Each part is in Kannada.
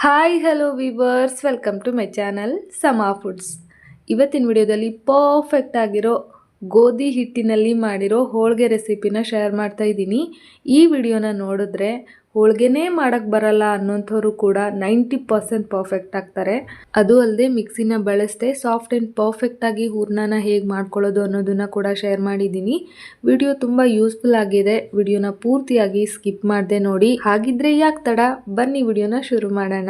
Hi hello viewers, welcome to my channel Sama foods. ಇವತ್ತಿನ ವಿಡಿಯೋದಲ್ಲಿ ಪರ್ಫೆಕ್ಟ್ ಆಗಿರೋ ಗೋಧಿ ಹಿಟ್ಟಿನಲ್ಲಿ ಮಾಡಿರೋ ಹೋಳಿಗೆ ರೆಸಿಪಿನ ಶೇರ್ ಮಾಡ್ತಾ ಇದ್ದೀನಿ. ಈ ವಿಡಿಯೋನ ನೋಡಿದ್ರೆ ಹೋಳಿಗೆನೇ ಮಾಡೋಕ್ಕೆ ಬರಲ್ಲ ಅನ್ನೋಂಥವ್ರು ಕೂಡ 90% ಪರ್ಫೆಕ್ಟ್ ಆಗ್ತಾರೆ. ಅದು ಅಲ್ಲದೆ ಮಿಕ್ಸಿನ ಬಳಸದೆ ಸಾಫ್ಟ್ ಆ್ಯಂಡ್ ಪರ್ಫೆಕ್ಟಾಗಿ ಹೂರ್ಣನ ಹೇಗೆ ಮಾಡ್ಕೊಳ್ಳೋದು ಅನ್ನೋದನ್ನು ಕೂಡ ಶೇರ್ ಮಾಡಿದ್ದೀನಿ. ವಿಡಿಯೋ ತುಂಬ ಯೂಸ್ಫುಲ್ ಆಗಿದೆ. ವಿಡಿಯೋನ ಪೂರ್ತಿಯಾಗಿ ಸ್ಕಿಪ್ ಮಾಡದೆ ನೋಡಿ. ಹಾಗಿದ್ರೆ ಯಾಕೆ ತಡ, ಬನ್ನಿ ವಿಡಿಯೋನ ಶುರು ಮಾಡೋಣ.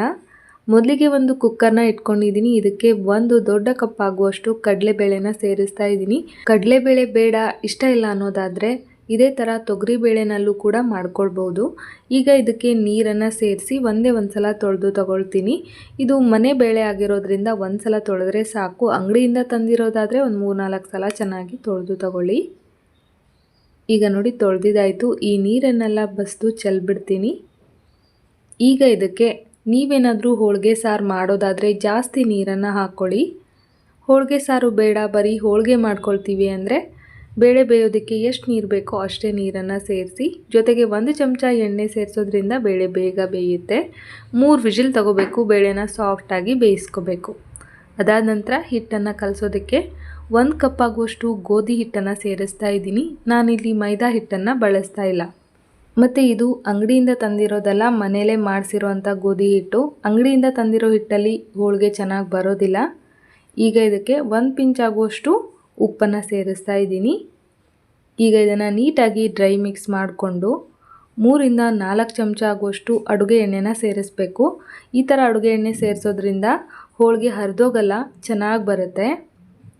ಮೊದಲಿಗೆ ಒಂದು ಕುಕ್ಕರ್ನ ಇಟ್ಕೊಂಡಿದ್ದೀನಿ. ಇದಕ್ಕೆ ಒಂದು ದೊಡ್ಡ ಕಪ್ ಆಗುವಷ್ಟು ಕಡಲೆಬೇಳೆನ ಸೇರಿಸ್ತಾ ಇದ್ದೀನಿ. ಕಡಲೆಬೇಳೆ ಬೇಡ, ಇಷ್ಟ ಇಲ್ಲ ಅನ್ನೋದಾದರೆ ಇದೇ ಥರ ತೊಗರಿಬೇಳೆನಲ್ಲೂ ಕೂಡ ಮಾಡ್ಕೊಳ್ಬೋದು. ಈಗ ಇದಕ್ಕೆ ನೀರನ್ನು ಸೇರಿಸಿ ಒಂದೇ ಸಲ ತೊಳೆದು ತಗೊಳ್ತೀನಿ. ಇದು ಮನೆ ಬೇಳೆ ಆಗಿರೋದ್ರಿಂದ ಒಂದು ಸಲ ತೊಳೆದ್ರೆ ಸಾಕು. ಅಂಗಡಿಯಿಂದ ತಂದಿರೋದಾದರೆ ಒಂದು 3-4 ಸಲ ಚೆನ್ನಾಗಿ ತೊಳೆದು ತಗೊಳ್ಳಿ. ಈಗ ನೋಡಿ ತೊಳೆದಿದ್ದಾಯಿತು. ಈ ನೀರನ್ನೆಲ್ಲ ಬಸಿದು ಚೆಲ್ಬಿಡ್ತೀನಿ. ಈಗ ಇದಕ್ಕೆ ನೀವೇನಾದರೂ ಹೋಳಿಗೆ ಸಾರು ಮಾಡೋದಾದರೆ ಜಾಸ್ತಿ ನೀರನ್ನು ಹಾಕ್ಕೊಳ್ಳಿ. ಹೋಳಿಗೆ ಸಾರು ಬೇಡ, ಬರೀ ಹೋಳಿಗೆ ಮಾಡ್ಕೊಳ್ತೀವಿ ಅಂದರೆ ಬೇಳೆ ಬೇಯೋದಕ್ಕೆ ಎಷ್ಟು ನೀರು ಬೇಕೋ ಅಷ್ಟೇ ನೀರನ್ನು ಸೇರಿಸಿ, ಜೊತೆಗೆ 1 ಚಮಚ ಎಣ್ಣೆ ಸೇರಿಸೋದ್ರಿಂದ ಬೇಳೆ ಬೇಗ ಬೇಯುತ್ತೆ. 3 ವಿಜಿಲ್ ತಗೋಬೇಕು. ಬೇಳೆನ ಸಾಫ್ಟಾಗಿ ಬೇಯಿಸ್ಕೋಬೇಕು. ಅದಾದ ನಂತರ ಹಿಟ್ಟನ್ನು ಕಲಸೋದಕ್ಕೆ 1 ಕಪ್ ಆಗುವಷ್ಟು ಗೋಧಿ ಹಿಟ್ಟನ್ನು ಸೇರಿಸ್ತಾ ಇದ್ದೀನಿ. ನಾನಿಲ್ಲಿ ಮೈದಾ ಹಿಟ್ಟನ್ನು ಬಳಸ್ತಾ ಇಲ್ಲ. ಮತ್ತು ಇದು ಅಂಗಡಿಯಿಂದ ತಂದಿರೋದಲ್ಲ, ಮನೆಯಲ್ಲೇ ಮಾಡಿಸಿರೋವಂಥ ಗೋಧಿ ಹಿಟ್ಟು. ಅಂಗಡಿಯಿಂದ ತಂದಿರೋ ಹಿಟ್ಟಲ್ಲಿ ಹೋಳಿಗೆ ಚೆನ್ನಾಗಿ ಬರೋದಿಲ್ಲ. ಈಗ ಇದಕ್ಕೆ 1 ಪಿಂಚ್ ಆಗುವಷ್ಟು ಉಪ್ಪನ್ನು ಸೇರಿಸ್ತಾ ಇದ್ದೀನಿ. ಈಗ ಇದನ್ನು ನೀಟಾಗಿ ಡ್ರೈ ಮಿಕ್ಸ್ ಮಾಡಿಕೊಂಡು 3-4 ಚಮಚ ಆಗುವಷ್ಟು ಅಡುಗೆ ಎಣ್ಣೆನ ಸೇರಿಸಬೇಕು. ಈ ಥರ ಅಡುಗೆ ಎಣ್ಣೆ ಸೇರಿಸೋದ್ರಿಂದ ಹೋಳಿಗೆ ಹರಿದೋಗಲ್ಲ, ಚೆನ್ನಾಗಿ ಬರುತ್ತೆ.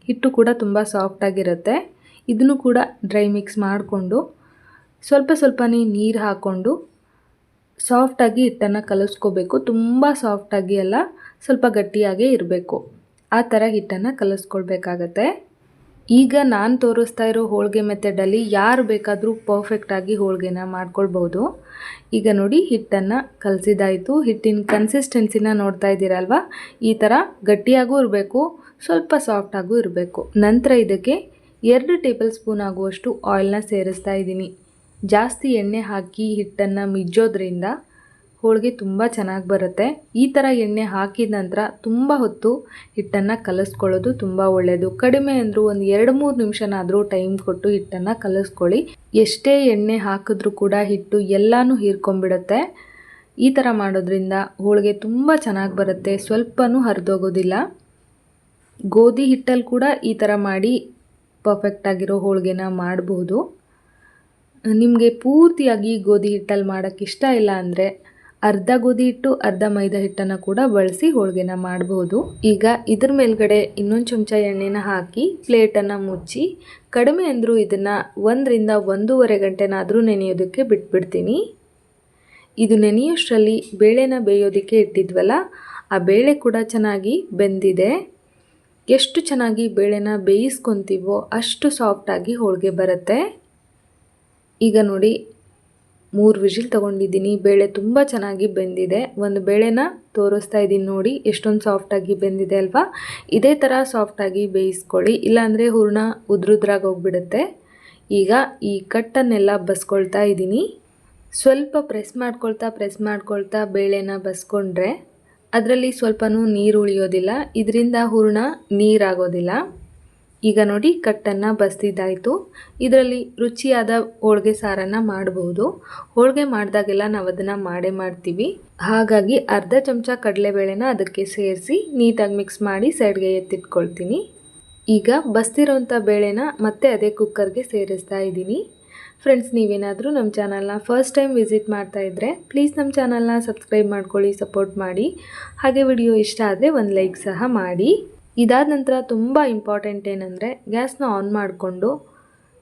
ಹಿಟ್ಟು ಕೂಡ ತುಂಬ ಸಾಫ್ಟಾಗಿರುತ್ತೆ. ಇದನ್ನು ಕೂಡ ಡ್ರೈ ಮಿಕ್ಸ್ ಮಾಡಿಕೊಂಡು ಸ್ವಲ್ಪನೇ ನೀರು ಹಾಕ್ಕೊಂಡು ಸಾಫ್ಟಾಗಿ ಹಿಟ್ಟನ್ನು ಕಲಿಸ್ಕೋಬೇಕು. ತುಂಬ ಸಾಫ್ಟಾಗಿ ಅಲ್ಲ, ಸ್ವಲ್ಪ ಗಟ್ಟಿಯಾಗೇ ಇರಬೇಕು. ಆ ಥರ ಹಿಟ್ಟನ್ನು ಕಲಿಸ್ಕೊಳ್ಬೇಕಾಗತ್ತೆ. ಈಗ ನಾನು ತೋರಿಸ್ತಾ ಇರೋ ಹೋಳಿಗೆ ಮೆಥಡಲ್ಲಿ ಯಾರು ಬೇಕಾದರೂ ಪರ್ಫೆಕ್ಟಾಗಿ ಹೋಳಿಗೆನ ಮಾಡ್ಕೊಳ್ಬೋದು. ಈಗ ನೋಡಿ ಹಿಟ್ಟನ್ನು ಕಲಸಿದಾಯಿತು. ಹಿಟ್ಟಿನ ಕನ್ಸಿಸ್ಟೆನ್ಸಿನ ನೋಡ್ತಾ ಇದ್ದೀರಲ್ವ, ಈ ಥರ ಗಟ್ಟಿಯಾಗೂ ಇರಬೇಕು, ಸ್ವಲ್ಪ ಸಾಫ್ಟಾಗೂ ಇರಬೇಕು. ನಂತರ ಇದಕ್ಕೆ 2 ಟೇಬಲ್ ಸ್ಪೂನ್ ಆಗುವಷ್ಟು ಆಯಿಲ್ನ ಸೇರಿಸ್ತಾ ಇದ್ದೀನಿ. ಜಾಸ್ತಿ ಎಣ್ಣೆ ಹಾಕಿ ಹಿಟ್ಟನ್ನು ಮಿಜ್ಜೋದ್ರಿಂದ ಹೋಳಿಗೆ ತುಂಬ ಚೆನ್ನಾಗಿ ಬರುತ್ತೆ. ಈ ಥರ ಎಣ್ಣೆ ಹಾಕಿದ ನಂತರ ತುಂಬ ಹೊತ್ತು ಹಿಟ್ಟನ್ನು ಕಲಿಸ್ಕೊಳ್ಳೋದು ತುಂಬ ಒಳ್ಳೆಯದು. ಕಡಿಮೆ ಅಂದರೂ ಒಂದು 2-3 ನಿಮಿಷನಾದರೂ ಟೈಮ್ ಕೊಟ್ಟು ಹಿಟ್ಟನ್ನು ಕಲಿಸ್ಕೊಳ್ಳಿ. ಎಷ್ಟೇ ಎಣ್ಣೆ ಹಾಕಿದ್ರೂ ಕೂಡ ಹಿಟ್ಟು ಎಲ್ಲನೂ ಹೀರ್ಕೊಂಡ್ಬಿಡುತ್ತೆ. ಈ ಥರ ಮಾಡೋದ್ರಿಂದ ಹೋಳಿಗೆ ತುಂಬ ಚೆನ್ನಾಗಿ ಬರುತ್ತೆ, ಸ್ವಲ್ಪನೂ ಹರಿದೋಗೋದಿಲ್ಲ. ಗೋಧಿ ಹಿಟ್ಟಲ್ಲಿ ಕೂಡ ಈ ಥರ ಮಾಡಿ ಪರ್ಫೆಕ್ಟಾಗಿರೋ ಹೋಳಿಗೆನ ಮಾಡಬಹುದು. ನಿಮಗೆ ಪೂರ್ತಿಯಾಗಿ ಗೋಧಿ ಹಿಟ್ಟಲ್ಲಿ ಮಾಡೋಕ್ಕೆ ಇಷ್ಟ ಇಲ್ಲ ಅಂದರೆ ಅರ್ಧ ಗೋಧಿ ಹಿಟ್ಟು ಅರ್ಧ ಮೈದಾ ಹಿಟ್ಟನ್ನು ಕೂಡ ಬಳಸಿ ಹೋಳಿಗೆನ ಮಾಡಬಹುದು. ಈಗ ಇದ್ರ ಮೇಲ್ಗಡೆ 1 ಚಮಚ ಎಣ್ಣೆನ ಹಾಕಿ ಪ್ಲೇಟನ್ನು ಮುಚ್ಚಿ ಕಡಿಮೆ ಅಂದರೂ ಇದನ್ನು 1-1.5 ಗಂಟೆನಾದರೂ ನೆನೆಯೋದಕ್ಕೆ ಬಿಟ್ಬಿಡ್ತೀನಿ. ಇದು ನೆನೆಯೋಷ್ಟರಲ್ಲಿ ಬೇಳೆನ ಬೇಯೋದಕ್ಕೆ ಇಟ್ಟಿದ್ವಲ್ಲ, ಆ ಬೇಳೆ ಕೂಡ ಚೆನ್ನಾಗಿ ಬೆಂದಿದೆ. ಎಷ್ಟು ಚೆನ್ನಾಗಿ ಬೇಳೆನ ಬೇಯಿಸ್ಕೊತೀವೋ ಅಷ್ಟು ಸಾಫ್ಟಾಗಿ ಹೋಳಿಗೆ ಬರುತ್ತೆ. ಈಗ ನೋಡಿ 3 ವಿಜಿಲ್ ತೊಗೊಂಡಿದ್ದೀನಿ. ಬೇಳೆ ತುಂಬ ಚೆನ್ನಾಗಿ ಬೆಂದಿದೆ. ಒಂದು ಬೇಳೆನ ತೋರಿಸ್ತಾ ಇದ್ದೀನಿ ನೋಡಿ, ಎಷ್ಟೊಂದು ಸಾಫ್ಟಾಗಿ ಬೆಂದಿದೆ ಅಲ್ವಾ. ಇದೇ ಥರ ಸಾಫ್ಟಾಗಿ ಬೇಯಿಸ್ಕೊಳ್ಳಿ, ಇಲ್ಲಾಂದರೆ ಹೂರ್ಣ ಉದ್ರುದ್ರಾಗಿ ಹೋಗ್ಬಿಡುತ್ತೆ. ಈಗ ಈ ಕಟ್ಟನ್ನೆಲ್ಲ ಬಸ್ಕೊಳ್ತಾ ಇದ್ದೀನಿ. ಸ್ವಲ್ಪ ಪ್ರೆಸ್ ಮಾಡ್ಕೊಳ್ತಾ ಬೇಳೆನ ಬಸ್ಕೊಂಡ್ರೆ ಅದರಲ್ಲಿ ಸ್ವಲ್ಪನೂ ನೀರು ಉಳಿಯೋದಿಲ್ಲ, ಇದರಿಂದ ಹೂರ್ಣ ನೀರಾಗೋದಿಲ್ಲ. ಈಗ ನೋಡಿ ಕಟ್ಟನ್ನು ಬಸ್ದಿದ್ದಾಯಿತು. ಇದರಲ್ಲಿ ರುಚಿಯಾದ ಹೋಳಿಗೆ ಸಾರನ್ನು ಮಾಡಬಹುದು. ಹೋಳಿಗೆ ಮಾಡಿದಾಗೆಲ್ಲ ನಾವು ಅದನ್ನು ಮಾಡ್ತೀವಿ. ಹಾಗಾಗಿ ಅರ್ಧ ಚಮಚ ಕಡಲೆಬೇಳೆನ ಅದಕ್ಕೆ ಸೇರಿಸಿ ನೀಟಾಗಿ ಮಿಕ್ಸ್ ಮಾಡಿ ಸೈಡ್ಗೆ ಎತ್ತಿಟ್ಕೊಳ್ತೀನಿ. ಈಗ ಬಸ್ತಿರೋಂಥ ಬೇಳೆನ ಮತ್ತೆ ಅದೇ ಕುಕ್ಕರ್ಗೆ ಸೇರಿಸ್ತಾ ಇದ್ದೀನಿ. ಫ್ರೆಂಡ್ಸ್, ನೀವೇನಾದರೂ ನಮ್ಮ ಚಾನಲ್ನ ಫಸ್ಟ್ ಟೈಮ್ ವಿಸಿಟ್ ಮಾಡ್ತಾ ಇದ್ದರೆ ಪ್ಲೀಸ್ ನಮ್ಮ ಚಾನಲ್ನ ಸಬ್ಸ್ಕ್ರೈಬ್ ಮಾಡ್ಕೊಳ್ಳಿ, ಸಪೋರ್ಟ್ ಮಾಡಿ. ಹಾಗೆ ವಿಡಿಯೋ ಇಷ್ಟ ಆದರೆ ಒಂದು ಲೈಕ್ ಸಹ ಮಾಡಿ. ಇದಾದ ನಂತರ ತುಂಬ ಇಂಪಾರ್ಟೆಂಟ್ ಏನಂದರೆ ಗ್ಯಾಸ್ನ ಆನ್ ಮಾಡಿಕೊಂಡು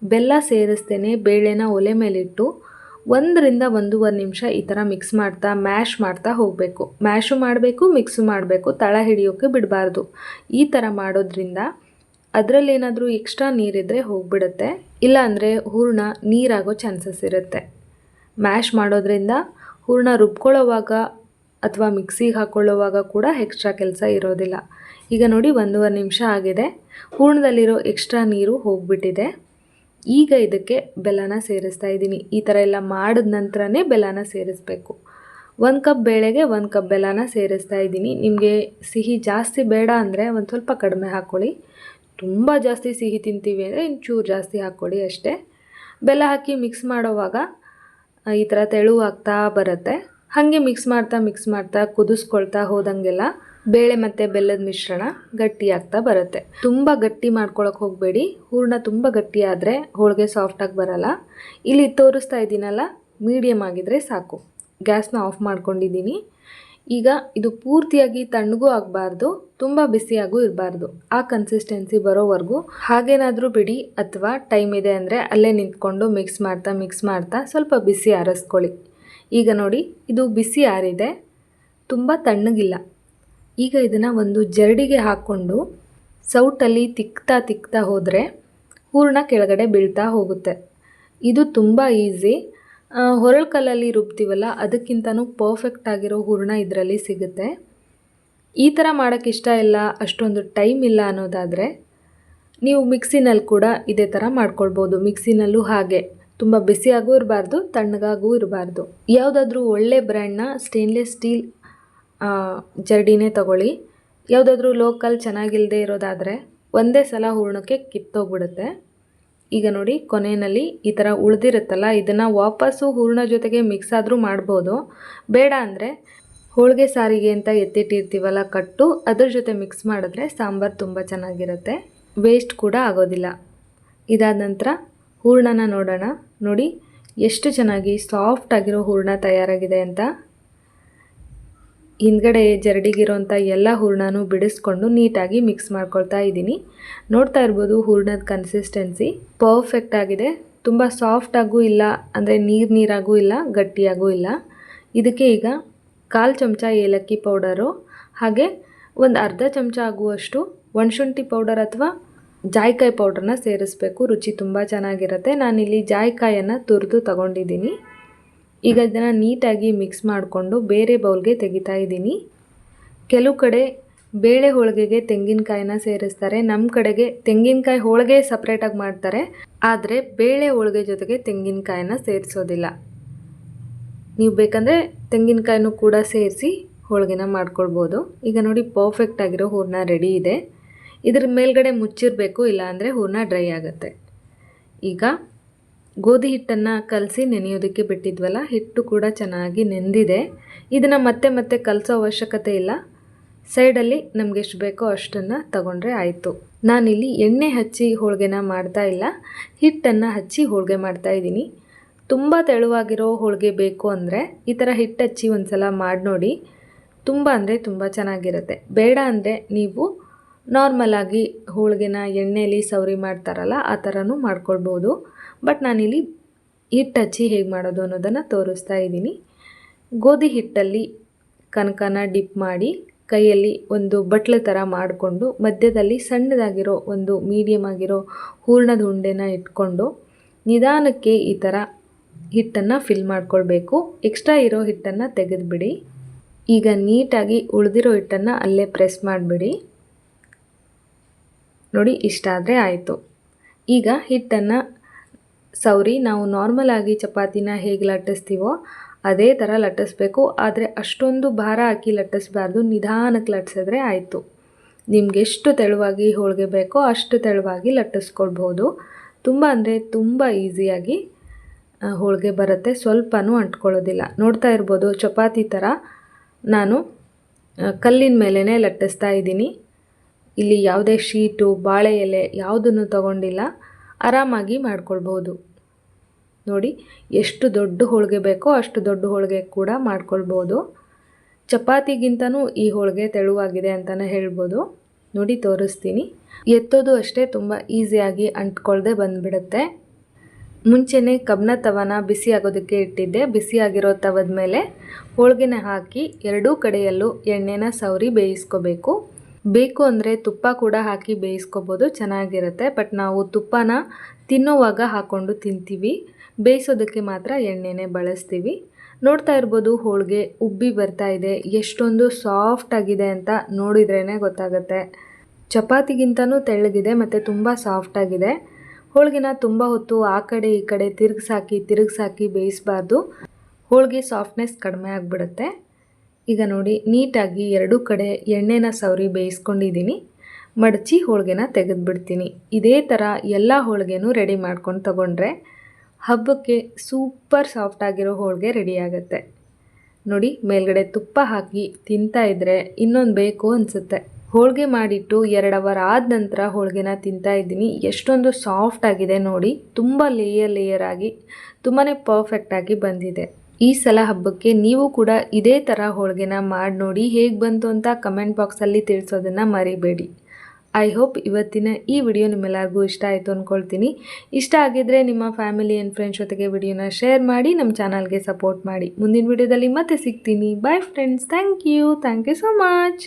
ಬೆಲ್ಲ ಸೇರಿಸ್ತೇನೆ ಬೇಳೆನ ಒಲೆ ಮೇಲಿಟ್ಟು 1-1.5 ನಿಮಿಷ ಈ ಥರ ಮಿಕ್ಸ್ ಮಾಡ್ತಾ ಮ್ಯಾಶ್ ಮಾಡ್ತಾ ಹೋಗಬೇಕು. ಮ್ಯಾಶು ಮಾಡಬೇಕು, ಮಿಕ್ಸು ಮಾಡಬೇಕು, ತಳ ಹಿಡಿಯೋಕ್ಕೆ ಬಿಡಬಾರ್ದು. ಈ ಥರ ಮಾಡೋದ್ರಿಂದ ಅದರಲ್ಲೇನಾದರೂ ಎಕ್ಸ್ಟ್ರಾ ನೀರಿದ್ದರೆ ಹೋಗಿಬಿಡುತ್ತೆ, ಇಲ್ಲಾಂದರೆ ಹೂರ್ಣ ನೀರಾಗೋ ಚಾನ್ಸಸ್ ಇರುತ್ತೆ. ಮ್ಯಾಶ್ ಮಾಡೋದ್ರಿಂದ ಹೂರ್ಣ ರುಬ್ಕೊಳ್ಳೋವಾಗ ಅಥವಾ ಮಿಕ್ಸಿಗೆ ಹಾಕ್ಕೊಳ್ಳೋವಾಗ ಕೂಡ ಎಕ್ಸ್ಟ್ರಾ ಕೆಲಸ ಇರೋದಿಲ್ಲ. ಈಗ ನೋಡಿ 1.5 ನಿಮಿಷ ಆಗಿದೆ. ಹೂರ್ಣದಲ್ಲಿರೋ ಎಕ್ಸ್ಟ್ರಾ ನೀರು ಹೋಗಿಬಿಟ್ಟಿದೆ. ಈಗ ಇದಕ್ಕೆ ಬೆಲ್ಲನ ಸೇರಿಸ್ತಾ ಇದ್ದೀನಿ. ಈ ಥರ ಎಲ್ಲ ಮಾಡಿದ ನಂತರನೇ ಬೆಲ್ಲನ ಸೇರಿಸಬೇಕು. 1 ಕಪ್ ಬೇಳೆಗೆ 1 ಕಪ್ ಬೆಲ್ಲನ ಸೇರಿಸ್ತಾ ಇದ್ದೀನಿ. ನಿಮಗೆ ಸಿಹಿ ಜಾಸ್ತಿ ಬೇಡ ಅಂದರೆ ಒಂದು ಸ್ವಲ್ಪ ಕಡಿಮೆ ಹಾಕ್ಕೊಳ್ಳಿ. ತುಂಬ ಜಾಸ್ತಿ ಸಿಹಿ ತಿಂತೀವಿ ಅಂದರೆ ಇಂಚೂರು ಜಾಸ್ತಿ ಹಾಕ್ಕೊಳ್ಳಿ ಅಷ್ಟೇ. ಬೆಲ್ಲ ಹಾಕಿ ಮಿಕ್ಸ್ ಮಾಡೋವಾಗ ಈ ಥರ ತೆಳುವಾಗ್ತಾ ಬರುತ್ತೆ. ಹಾಗೆ ಮಿಕ್ಸ್ ಮಾಡ್ತಾ ಕುದಿಸ್ಕೊಳ್ತಾ ಹೋದಂಗೆಲ್ಲ ಬೇಳೆ ಮತ್ತು ಬೆಲ್ಲದ ಮಿಶ್ರಣ ಗಟ್ಟಿಯಾಗ್ತಾ ಬರುತ್ತೆ. ತುಂಬ ಗಟ್ಟಿ ಮಾಡ್ಕೊಳಕ್ಕೆ ಹೋಗಬೇಡಿ. ಹೂರಣ ತುಂಬ ಗಟ್ಟಿ ಆದರೆ ಹೋಳಿಗೆ ಸಾಫ್ಟಾಗಿ ಬರಲ್ಲ. ಇಲ್ಲಿ ತೋರಿಸ್ತಾ ಇದ್ದೀನಲ್ಲ, ಮೀಡಿಯಮ್ ಆಗಿದ್ರೆ ಸಾಕು. ಗ್ಯಾಸ್ನ ಆಫ್ ಮಾಡ್ಕೊಂಡಿದ್ದೀನಿ. ಈಗ ಇದು ಪೂರ್ತಿಯಾಗಿ ತಣ್ಣಗೂ ಆಗಬಾರ್ದು, ತುಂಬ ಬಿಸಿಯಾಗೂ ಇರಬಾರ್ದು. ಆ ಕನ್ಸಿಸ್ಟೆನ್ಸಿ ಬರೋವರೆಗೂ ಹಾಗೇನಾದರೂ ಬಿಡಿ, ಅಥವಾ ಟೈಮ್ ಇದೆ ಅಂದರೆ ಅಲ್ಲೇ ನಿಂತ್ಕೊಂಡು ಮಿಕ್ಸ್ ಮಾಡ್ತಾ ಸ್ವಲ್ಪ ಬಿಸಿ ಆರಿಸ್ಕೊಳ್ಳಿ. ಈಗ ನೋಡಿ, ಇದು ಬಿಸಿ ಆರಿದೆ, ತುಂಬ ತಣ್ಣಗಿಲ್ಲ. ಈಗ ಇದನ್ನು ಒಂದು ಜರಡಿಗೆ ಹಾಕ್ಕೊಂಡು ಸೌಟಲ್ಲಿ ತಿಕ್ತಾ ಹೋದರೆ ಹೂರಣ ಕೆಳಗಡೆ ಬೀಳ್ತಾ ಹೋಗುತ್ತೆ. ಇದು ತುಂಬ ಈಸಿ. ಹೊರಳು ಕಲ್ಲಲ್ಲಿ ರುಬ್ತೀವಲ್ಲ, ಅದಕ್ಕಿಂತನೂ ಪರ್ಫೆಕ್ಟ್ ಆಗಿರೋ ಹೂರಣ ಇದರಲ್ಲಿ ಸಿಗುತ್ತೆ. ಈ ಥರ ಮಾಡೋಕ್ಕೆ ಇಷ್ಟ ಇಲ್ಲ, ಅಷ್ಟೊಂದು ಟೈಮ್ ಇಲ್ಲ ಅನ್ನೋದಾದರೆ ನೀವು ಮಿಕ್ಸಿನಲ್ಲಿ ಕೂಡ ಇದೇ ಥರ ಮಾಡ್ಕೊಳ್ಬೋದು. ಮಿಕ್ಸಿನಲ್ಲೂ ಹಾಗೆ ತುಂಬ ಬಿಸಿಯಾಗೂ ಇರಬಾರ್ದು, ತಣ್ಣಗಾಗೂ ಇರಬಾರ್ದು. ಯಾವುದಾದ್ರೂ ಒಳ್ಳೆ ಬ್ರ್ಯಾಂಡ್ನ ಸ್ಟೇನ್ಲೆಸ್ ಸ್ಟೀಲ್ ಜರಡಿನೇ ತಗೊಳ್ಳಿ. ಯಾವುದಾದ್ರೂ ಲೋಕಲ್ ಚೆನ್ನಾಗಿಲ್ಲದೆ ಇರೋದಾದರೆ ಒಂದೇ ಸಲ ಹೂರಣಕ್ಕೆ ಕಿತ್ತೋಗ್ಬಿಡುತ್ತೆ. ಈಗ ನೋಡಿ, ಕೊನೆಯಲ್ಲಿ ಈ ಥರ ಉಳಿದಿರುತ್ತಲ್ಲ, ಇದನ್ನು ವಾಪಸ್ಸು ಹೂರಣ ಜೊತೆಗೆ ಮಿಕ್ಸ್ ಆದರೂ ಮಾಡ್ಬೋದು. ಬೇಡ ಅಂದರೆ ಹೋಳಿಗೆ ಸಾರಿಗೆ ಅಂತ ಎತ್ತಿಟ್ಟಿರ್ತೀವಲ್ಲ ಕಟ್ಟು, ಅದ್ರ ಜೊತೆ ಮಿಕ್ಸ್ ಮಾಡಿದ್ರೆ ಸಾಂಬಾರು ತುಂಬ ಚೆನ್ನಾಗಿರುತ್ತೆ, ವೇಸ್ಟ್ ಕೂಡ ಆಗೋದಿಲ್ಲ. ಇದಾದ ನಂತರ ಹೂರಣನ ನೋಡೋಣ. ನೋಡಿ ಎಷ್ಟು ಚೆನ್ನಾಗಿ ಸಾಫ್ಟ್ ಆಗಿರೋ ಹೂರಣ ತಯಾರಾಗಿದೆ ಅಂತ. ಹಿಂದ್ಗಡೆ ಜರಡಿಗಿರೋಂಥ ಎಲ್ಲ ಹೂರಣನೂ ಬಿಡಿಸ್ಕೊಂಡು ನೀಟಾಗಿ ಮಿಕ್ಸ್ ಮಾಡ್ಕೊಳ್ತಾ ಇದ್ದೀನಿ. ನೋಡ್ತಾ ಇರ್ಬೋದು ಹೂರಣದ ಕನ್ಸಿಸ್ಟೆನ್ಸಿ ಪರ್ಫೆಕ್ಟ್ ಆಗಿದೆ. ತುಂಬ ಸಾಫ್ಟಾಗೂ ಇಲ್ಲ, ಅಂದರೆ ನೀರಾಗೂ ಇಲ್ಲ, ಗಟ್ಟಿಯಾಗೂ ಇಲ್ಲ. ಇದಕ್ಕೆ ಈಗ 1/4 ಚಮಚ ಏಲಕ್ಕಿ ಪೌಡರು, ಹಾಗೆ ಒಂದು ಅರ್ಧ ಚಮಚ ಆಗುವಷ್ಟು ಒಣಶುಂಠಿ ಪೌಡರ್ ಅಥವಾ ಜಾಯಿಕಾಯಿ ಪೌಡರ್ನ ಸೇರಿಸ್ಬೇಕು. ರುಚಿ ತುಂಬ ಚೆನ್ನಾಗಿರುತ್ತೆ. ನಾನಿಲ್ಲಿ ಜಾಯಿಕಾಯನ್ನು ತುರಿದು ತಗೊಂಡಿದ್ದೀನಿ. ಈಗ ಇದನ್ನು ನೀಟಾಗಿ ಮಿಕ್ಸ್ ಮಾಡಿಕೊಂಡು ಬೇರೆ ಬೌಲ್ಗೆ ತೆಗಿತಾ ಇದ್ದೀನಿ. ಕೆಲವು ಕಡೆ ಬೇಳೆ ಹೋಳಿಗೆಗೆ ತೆಂಗಿನಕಾಯಿನ ಸೇರಿಸ್ತಾರೆ. ನಮ್ಮ ಕಡೆಗೆ ತೆಂಗಿನಕಾಯಿ ಹೋಳಿಗೆ ಸಪ್ರೇಟಾಗಿ ಮಾಡ್ತಾರೆ, ಆದರೆ ಬೇಳೆ ಹೋಳಿಗೆ ಜೊತೆಗೆ ತೆಂಗಿನಕಾಯಿನ ಸೇರಿಸೋದಿಲ್ಲ. ನೀವು ಬೇಕಂದರೆ ತೆಂಗಿನಕಾಯಿನೂ ಕೂಡ ಸೇರಿಸಿ ಹೋಳಿಗೆನ ಮಾಡ್ಕೊಳ್ಬೋದು. ಈಗ ನೋಡಿ, ಪರ್ಫೆಕ್ಟ್ ಆಗಿರೋ ಹೂರಣ ರೆಡಿ ಇದೆ. ಇದ್ರ ಮೇಲ್ಗಡೆ ಮುಚ್ಚಿರಬೇಕು, ಇಲ್ಲ ಅಂದರೆ ಹೂರಣ ಡ್ರೈ ಆಗುತ್ತೆ. ಈಗ ಗೋಧಿ ಹಿಟ್ಟನ್ನು ಕಲಸಿ ನೆನೆಯೋದಕ್ಕೆ ಬಿಟ್ಟಿದ್ವಲ್ಲ, ಹಿಟ್ಟು ಕೂಡ ಚೆನ್ನಾಗಿ ನೆಂದಿದೆ. ಇದನ್ನು ಮತ್ತೆ ಕಲಸೋ ಅವಶ್ಯಕತೆ ಇಲ್ಲ. ಸೈಡಲ್ಲಿ ನಮ್ಗೆ ಎಷ್ಟು ಬೇಕೋ ಅಷ್ಟನ್ನು ತಗೊಂಡ್ರೆ ಆಯಿತು. ನಾನಿಲ್ಲಿ ಎಣ್ಣೆ ಹಚ್ಚಿ ಹೋಳಿಗೆನ ಮಾಡ್ತಾ ಇಲ್ಲ, ಹಿಟ್ಟನ್ನು ಹಚ್ಚಿ ಹೋಳಿಗೆ ಮಾಡ್ತಾ ಇದ್ದೀನಿ. ತುಂಬ ತೆಳುವಾಗಿರೋ ಹೋಳಿಗೆ ಬೇಕು ಅಂದರೆ ಈ ಥರ ಹಿಟ್ಟು ಹಚ್ಚಿ ಒಂದು ಸಲ ಮಾಡಿ ನೋಡಿ. ತುಂಬ ಅಂದರೆ ತುಂಬ ಚೆನ್ನಾಗಿರುತ್ತೆ. ಬೇಡ ಅಂದರೆ ನೀವು ನಾರ್ಮಲಾಗಿ ಹೋಳಿಗೆನ ಎಣ್ಣೆಯಲ್ಲಿ ಸವರಿ ಮಾಡ್ತಾರಲ್ಲ, ಆ ಥರನೂ ಮಾಡ್ಕೊಳ್ಬೋದು. ಬಟ್ ನಾನಿಲ್ಲಿ ಹಿಟ್ಟು ಹಚ್ಚಿ ಹೇಗೆ ಮಾಡೋದು ಅನ್ನೋದನ್ನು ತೋರಿಸ್ತಾ ಇದ್ದೀನಿ. ಗೋಧಿ ಹಿಟ್ಟಲ್ಲಿ ಕನಕನ ಡಿಪ್ ಮಾಡಿ ಕೈಯಲ್ಲಿ ಒಂದು ಬಟ್ಲು ಥರ ಮಾಡಿಕೊಂಡು ಮಧ್ಯದಲ್ಲಿ ಸಣ್ಣದಾಗಿರೋ ಒಂದು ಮೀಡಿಯಮ್ ಆಗಿರೋ ಹೂರಣದ ಉಂಡೆನ ಇಟ್ಕೊಂಡು ನಿಧಾನಕ್ಕೆ ಈ ಥರ ಹಿಟ್ಟನ್ನು ಫಿಲ್ ಮಾಡ್ಕೊಳ್ಬೇಕು. ಎಕ್ಸ್ಟ್ರಾ ಇರೋ ಹಿಟ್ಟನ್ನು ತೆಗೆದುಬಿಡಿ. ಈಗ ನೀಟಾಗಿ ಉಳಿದಿರೋ ಹಿಟ್ಟನ್ನು ಅಲ್ಲೇ ಪ್ರೆಸ್ ಮಾಡಿಬಿಡಿ. ನೋಡಿ, ಇಷ್ಟ ಆದರೆ ಆಯಿತು. ಈಗ ಹಿಟ್ಟನ್ನು ಸವರಿ ನಾವು ನಾರ್ಮಲಾಗಿ ಚಪಾತಿನ ಹೇಗೆ ಲಟ್ಟಿಸ್ತೀವೋ ಅದೇ ಥರ ಲಟ್ಟಿಸ್ಬೇಕು. ಆದರೆ ಅಷ್ಟೊಂದು ಭಾರ ಹಾಕಿ ಲಟ್ಟಿಸ್ಬಾರ್ದು, ನಿಧಾನಕ್ಕೆ ಲಟ್ಟಿಸಿದ್ರೆ ಆಯಿತು. ನಿಮ್ಗೆ ಎಷ್ಟು ತೆಳುವಾಗಿ ಹೋಳಿಗೆ ಬೇಕೋ ಅಷ್ಟು ತೆಳುವಾಗಿ ಲಟ್ಟಿಸ್ಕೊಳ್ಬೋದು. ತುಂಬ ಅಂದರೆ ತುಂಬ ಈಸಿಯಾಗಿ ಹೋಳಿಗೆ ಬರುತ್ತೆ, ಸ್ವಲ್ಪನೂ ಅಂಟ್ಕೊಳ್ಳೋದಿಲ್ಲ. ನೋಡ್ತಾ ಇರ್ಬೋದು, ಚಪಾತಿ ಥರ ನಾನು ಕಲ್ಲಿನ ಮೇಲೇ ಲಟ್ಟಿಸ್ತಾ ಇದ್ದೀನಿ. ಇಲ್ಲಿ ಯಾವುದೇ ಶೀಟು, ಬಾಳೆ ಎಲೆ ಯಾವುದನ್ನು ತಗೊಂಡಿಲ್ಲ, ಆರಾಮಾಗಿ ಮಾಡ್ಕೊಳ್ಬೋದು. ನೋಡಿ, ಎಷ್ಟು ದೊಡ್ಡ ಹೋಳಿಗೆ ಬೇಕೋ ಅಷ್ಟು ದೊಡ್ಡ ಹೋಳಿಗೆ ಕೂಡ ಮಾಡ್ಕೊಳ್ಬೋದು. ಚಪಾತಿಗಿಂತನೂ ಈ ಹೋಳಿಗೆ ತೆಳುವಾಗಿದೆ ಅಂತಲೇ ಹೇಳ್ಬೋದು. ನೋಡಿ, ತೋರಿಸ್ತೀನಿ. ಎತ್ತೋದು ಅಷ್ಟೇ ತುಂಬ ಈಸಿಯಾಗಿ ಅಂಟ್ಕೊಳ್ದೆ ಬಂದುಬಿಡುತ್ತೆ. ಮುಂಚೆನೇ ಕಬ್ಬಿಣ ತವನ ಬಿಸಿ ಆಗೋದಕ್ಕೆ ಇಟ್ಟಿದ್ದೆ. ಬಿಸಿಯಾಗಿರೋ ತವದ ಮೇಲೆ ಹೋಳಿಗೆನ ಹಾಕಿ ಎರಡೂ ಕಡೆಯಲ್ಲೂ ಎಣ್ಣೆನ ಸವರಿ ಬೇಯಿಸ್ಕೋಬೇಕು. ಬೇಕು ಅಂದರೆ ತುಪ್ಪ ಕೂಡ ಹಾಕಿ ಬೇಯಿಸ್ಕೋಬೋದು, ಚೆನ್ನಾಗಿರುತ್ತೆ. ಬಟ್ ನಾವು ತುಪ್ಪನ ತಿನ್ನೋವಾಗ ಹಾಕ್ಕೊಂಡು ತಿಂತೀವಿ, ಬೇಯಿಸೋದಕ್ಕೆ ಮಾತ್ರ ಎಣ್ಣೆನೇ ಬಳಸ್ತೀವಿ. ನೋಡ್ತಾ ಇರ್ಬೋದು, ಹೋಳಿಗೆ ಉಬ್ಬಿ ಬರ್ತಾ ಇದೆ, ಎಷ್ಟೊಂದು ಸಾಫ್ಟ್ ಆಗಿದೆ ಅಂತ ನೋಡಿದ್ರೇ ಗೊತ್ತಾಗುತ್ತೆ. ಚಪಾತಿಗಿಂತನೂ ತೆಳ್ಳಗಿದೆ ಮತ್ತು ತುಂಬ ಸಾಫ್ಟ್ ಆಗಿದೆ. ಹೋಳಿಗೆನ ತುಂಬ ಹೊತ್ತು ಆ ಕಡೆ ಈ ಕಡೆ ತಿರುಗಿಸಾಕಿ ಬೇಯಿಸಬಾರ್ದು. ಹೋಳಿಗೆ ಸಾಫ್ಟ್ನೆಸ್ ಕಡಿಮೆ ಆಗಿಬಿಡುತ್ತೆ. ಈಗ ನೋಡಿ ನೀಟಾಗಿ ಎರಡೂ ಕಡೆ ಎಣ್ಣೆನ ಸವರಿ ಬೇಯಿಸ್ಕೊಂಡಿದ್ದೀನಿ. ಮಡಚಿ ಹೋಳಿಗೆನ ತೆಗೆದುಬಿಡ್ತೀನಿ. ಇದೇ ಥರ ಎಲ್ಲ ಹೋಳಿಗೆನೂ ರೆಡಿ ಮಾಡ್ಕೊಂಡು ತಗೊಂಡ್ರೆ ಹಬ್ಬಕ್ಕೆ ಸೂಪರ್ ಸಾಫ್ಟ್ ಆಗಿರೋ ಹೋಳಿಗೆ ರೆಡಿ ಆಗುತ್ತೆ. ನೋಡಿ ಮೇಲ್ಗಡೆ ತುಪ್ಪ ಹಾಕಿ ತಿಂತಾ ಇದ್ದರೆ ಇನ್ನೊಂದು ಬೇಕು ಅನಿಸುತ್ತೆ. ಹೋಳಿಗೆ ಮಾಡಿಟ್ಟು 2 ಅವರ್ ಆದ ನಂತರ ಹೋಳಿಗೆನ ತಿಂತಾ ಇದ್ದೀನಿ. ಎಷ್ಟೊಂದು ಸಾಫ್ಟ್ ಆಗಿದೆ ನೋಡಿ, ತುಂಬ ಲೇಯರ್ ಆಗಿ ತುಂಬಾ ಪರ್ಫೆಕ್ಟಾಗಿ ಬಂದಿದೆ. ಈ ಸಲ ಹಬ್ಬಕ್ಕೆ ನೀವು ಕೂಡ ಇದೇ ಥರ ಹೋಳಿಗೆನ ಮಾಡಿ ನೋಡಿ, ಹೇಗೆ ಬಂತು ಅಂತ ಕಮೆಂಟ್ ಬಾಕ್ಸಲ್ಲಿ ತಿಳಿಸೋದನ್ನು ಮರಿಬೇಡಿ. ಐ ಹೋಪ್ ಇವತ್ತಿನ ಈ ವಿಡಿಯೋ ನಿಮ್ಮೆಲ್ಲರಿಗೂ ಇಷ್ಟ ಆಯಿತು ಅಂದ್ಕೊಳ್ತೀನಿ. ಇಷ್ಟ ಆಗಿದ್ದರೆ ನಿಮ್ಮ ಫ್ಯಾಮಿಲಿ ಆ್ಯಂಡ್ ಫ್ರೆಂಡ್ಸ್ ಜೊತೆಗೆ ವಿಡಿಯೋನ ಶೇರ್ ಮಾಡಿ, ನಮ್ಮ ಚಾನಲ್ಗೆ ಸಪೋರ್ಟ್ ಮಾಡಿ. ಮುಂದಿನ ವಿಡಿಯೋದಲ್ಲಿ ಮತ್ತೆ ಸಿಗ್ತೀನಿ. Bye friends, thank you so much.